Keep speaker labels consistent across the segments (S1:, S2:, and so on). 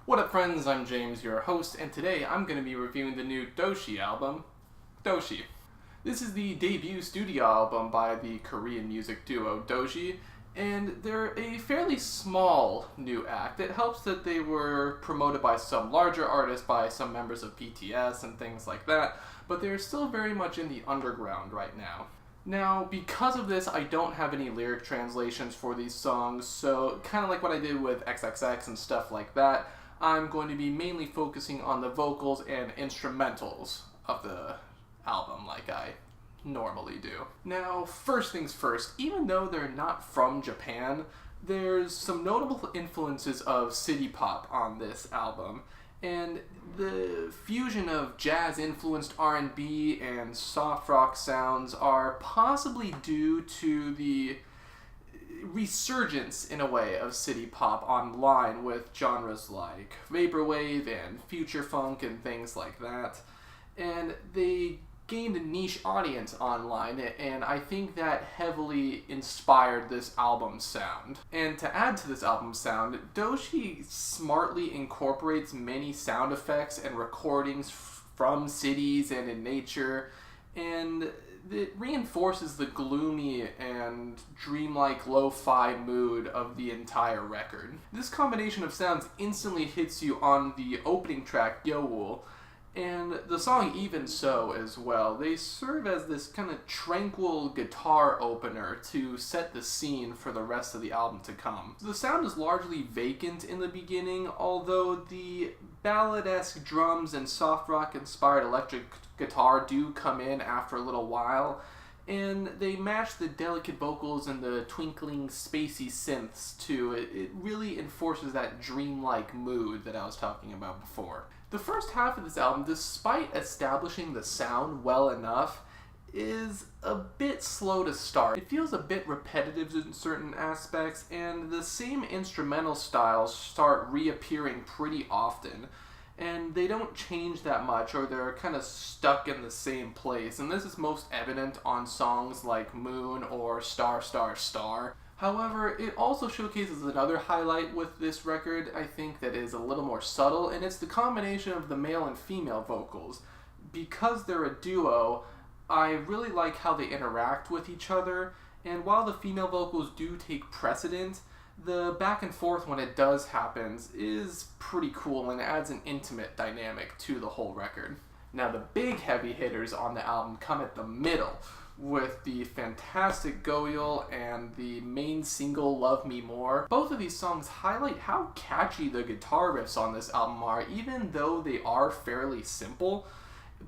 S1: What up friends, I'm James, your host, and today I'm going to be reviewing the new dosii album, Dosii. This is the debut studio album by the Korean music duo dosii, and they're a fairly small new act. It helps that they were promoted by some larger artists, by some members of BTS and things like that, but they're still very much in the underground right now. Now, because of this, I don't have any lyric translations for these songs, so kind of like what I did with XXX and stuff like that, I'm going to be mainly focusing on the vocals and instrumentals of the album like I normally do. Now, first things first, even though they're not from Japan, there's some notable influences of city pop on this album, and the fusion of jazz-influenced R&B and soft rock sounds are possibly due to the resurgence, in a way, of city pop online with genres like vaporwave and future funk and things like that. And they gained a niche audience online, and I think that heavily inspired this album's sound. And to add to this album's sound, dosii smartly incorporates many sound effects and recordings from cities and in nature, and it reinforces the gloomy and dreamlike lo-fi mood of the entire record. This combination of sounds instantly hits you on the opening track, Yeowool, and the song Even So as well. They serve as this kind of tranquil guitar opener to set the scene for the rest of the album to come. The sound is largely vacant in the beginning, although the ballad-esque drums and soft rock-inspired electric guitar do come in after a little while, and they match the delicate vocals and the twinkling spacey synths too. It really enforces that dreamlike mood that I was talking about before. The first half of this album, despite establishing the sound well enough, is a bit slow to start. It feels a bit repetitive in certain aspects, and the same instrumental styles start reappearing pretty often, and they don't change that much, or they're kind of stuck in the same place, and this is most evident on songs like Moon or Star Star Star. However, it also showcases another highlight with this record, I think, that is a little more subtle, and it's the combination of the male and female vocals. Because they're a duo, I really like how they interact with each other, and while the female vocals do take precedent, the back and forth when it does happen is pretty cool and adds an intimate dynamic to the whole record. Now, the big heavy hitters on the album come at the middle, with the fantastic Goyeol and the main single Lovememore. Both of these songs highlight how catchy the guitar riffs on this album are, even though they are fairly simple.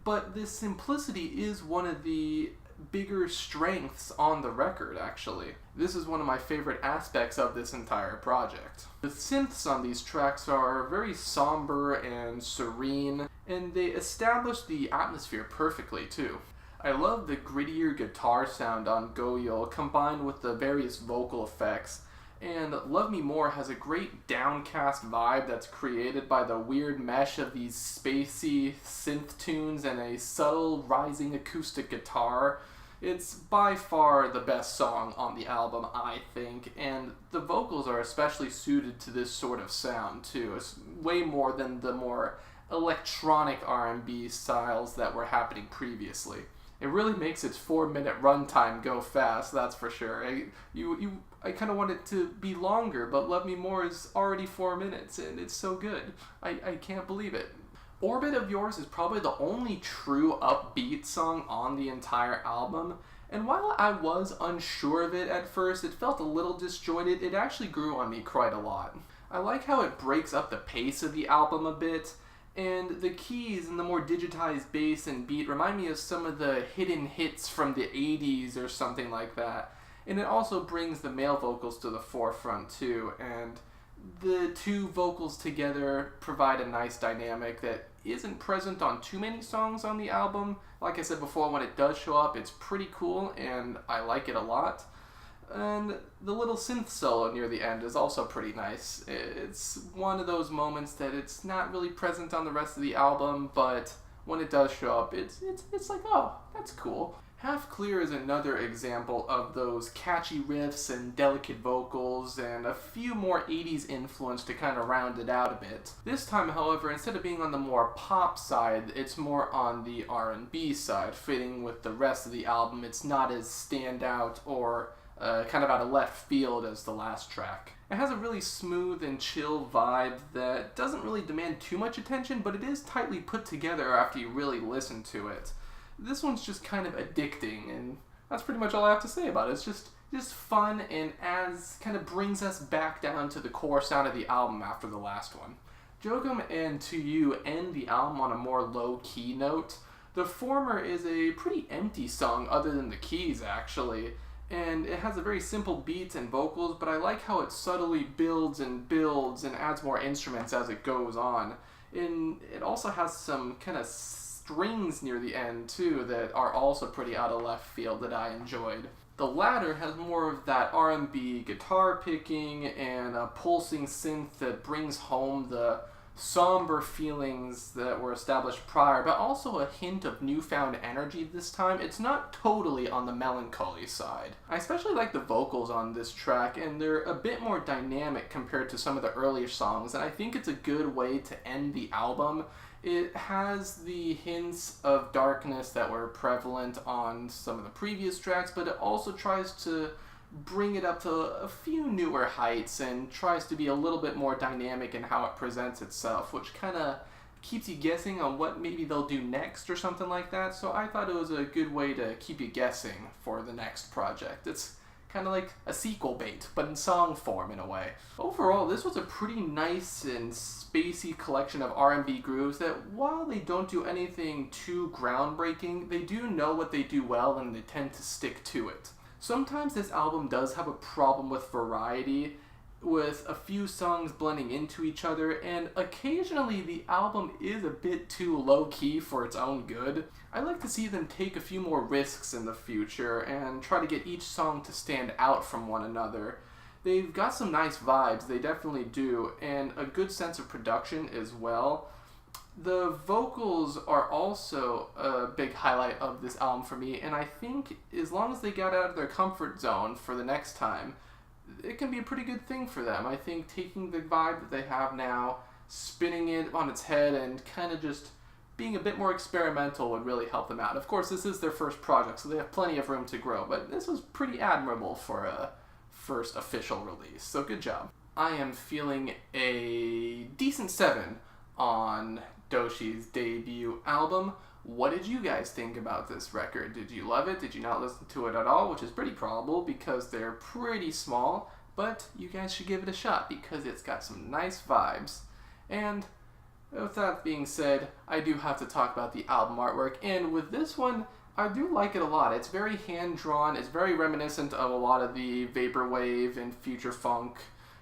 S1: But this simplicity is one of the bigger strengths on the record, actually. This is one of my favorite aspects of this entire project. The synths on these tracks are very somber and serene, and they establish the atmosphere perfectly too. I love the grittier guitar sound on Goyeol combined with the various vocal effects, and Lovememore has a great downcast vibe that's created by the weird mesh of these spacey synth tunes and a subtle rising acoustic guitar. It's by far the best song on the album, I think, and the vocals are especially suited to this sort of sound too. It's way more than the more electronic R&B styles that were happening previously. It really makes its 4-minute runtime go fast, that's for sure. I kind of want it to be longer, but Lovememore is already 4 minutes, and it's so good. I can't believe it. Orbit of Yours is probably the only true upbeat song on the entire album, and while I was unsure of it at first, it felt a little disjointed, it actually grew on me quite a lot. I like how it breaks up the pace of the album a bit, and the keys and the more digitized bass and beat remind me of some of the hidden hits from the 80s or something like that. And it also brings the male vocals to the forefront too, and the two vocals together provide a nice dynamic that isn't present on too many songs on the album. Like I said before, when it does show up, it's pretty cool, and I like it a lot. And the little synth solo near the end is also pretty nice. It's one of those moments that it's not really present on the rest of the album, but when it does show up, it's like, oh, that's cool. Half Clear is another example of those catchy riffs and delicate vocals and a few more 80s influence to kind of round it out a bit. This time, however, instead of being on the more pop side, it's more on the R&B side, fitting with the rest of the album. It's not as standout or kind of out of left field as the last track. It has a really smooth and chill vibe that doesn't really demand too much attention, but it is tightly put together after you really listen to it. This one's just kind of addicting, and that's pretty much all I have to say about it. It's just fun, and kind of brings us back down to the core sound of the album after the last one. Jogum and To You end the album on a more low-key note. The former is a pretty empty song other than the keys, actually, and it has a very simple beat and vocals, but I like how it subtly builds and adds more instruments as it goes on. And it also has some kind of strings near the end too that are also pretty out of left field that I enjoyed. The latter has more of that R&B guitar picking and a pulsing synth that brings home the somber feelings that were established prior, but also a hint of newfound energy this time. It's not totally on the melancholy side. I especially like the vocals on this track, and they're a bit more dynamic compared to some of the earlier songs, and I think it's a good way to end the album. It has the hints of darkness that were prevalent on some of the previous tracks, but it also tries to bring it up to a few newer heights and tries to be a little bit more dynamic in how it presents itself, which kind of keeps you guessing on what maybe they'll do next or something like that. So I thought it was a good way to keep you guessing for the next project. It's kind of like a sequel bait, but in song form in a way. Overall, this was a pretty nice and spacey collection of R&B grooves that, while they don't do anything too groundbreaking, they do know what they do well and they tend to stick to it. Sometimes this album does have a problem with variety, with a few songs blending into each other, and occasionally the album is a bit too low-key for its own good. I'd like to see them take a few more risks in the future and try to get each song to stand out from one another. They've got some nice vibes, they definitely do, and a good sense of production as well. The vocals are also a big highlight of this album for me, and I think as long as they got out of their comfort zone for the next time, it can be a pretty good thing for them. I think taking the vibe that they have now, spinning it on its head, and kind of just being a bit more experimental would really help them out. Of course, this is their first project, so they have plenty of room to grow, but this was pretty admirable for a first official release, so good job. I am feeling a decent 7 on Dosii's debut album. What did you guys think about this record? Did you love it? Did you not listen to it at all? Which is pretty probable because they're pretty small, but you guys should give it a shot because it's got some nice vibes. And with that being said, I do have to talk about the album artwork, and with this one, I do like it a lot. It's very hand-drawn, it's very reminiscent of a lot of the vaporwave and future funk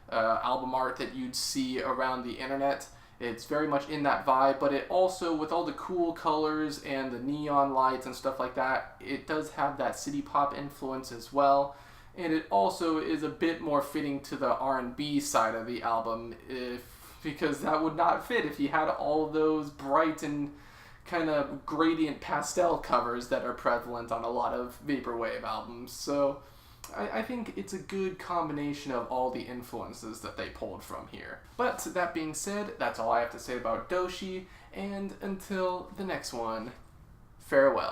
S1: album art that you'd see around the internet. It's very much in that vibe, but it also, with all the cool colors and the neon lights and stuff like that, it does have that city pop influence as well. And it also is a bit more fitting to the R&B side of the album, because that would not fit if you had all those bright and kind of gradient pastel covers that are prevalent on a lot of vaporwave albums. So I think it's a good combination of all the influences that they pulled from here. But that being said, that's all I have to say about Dosii, and until the next one, farewell.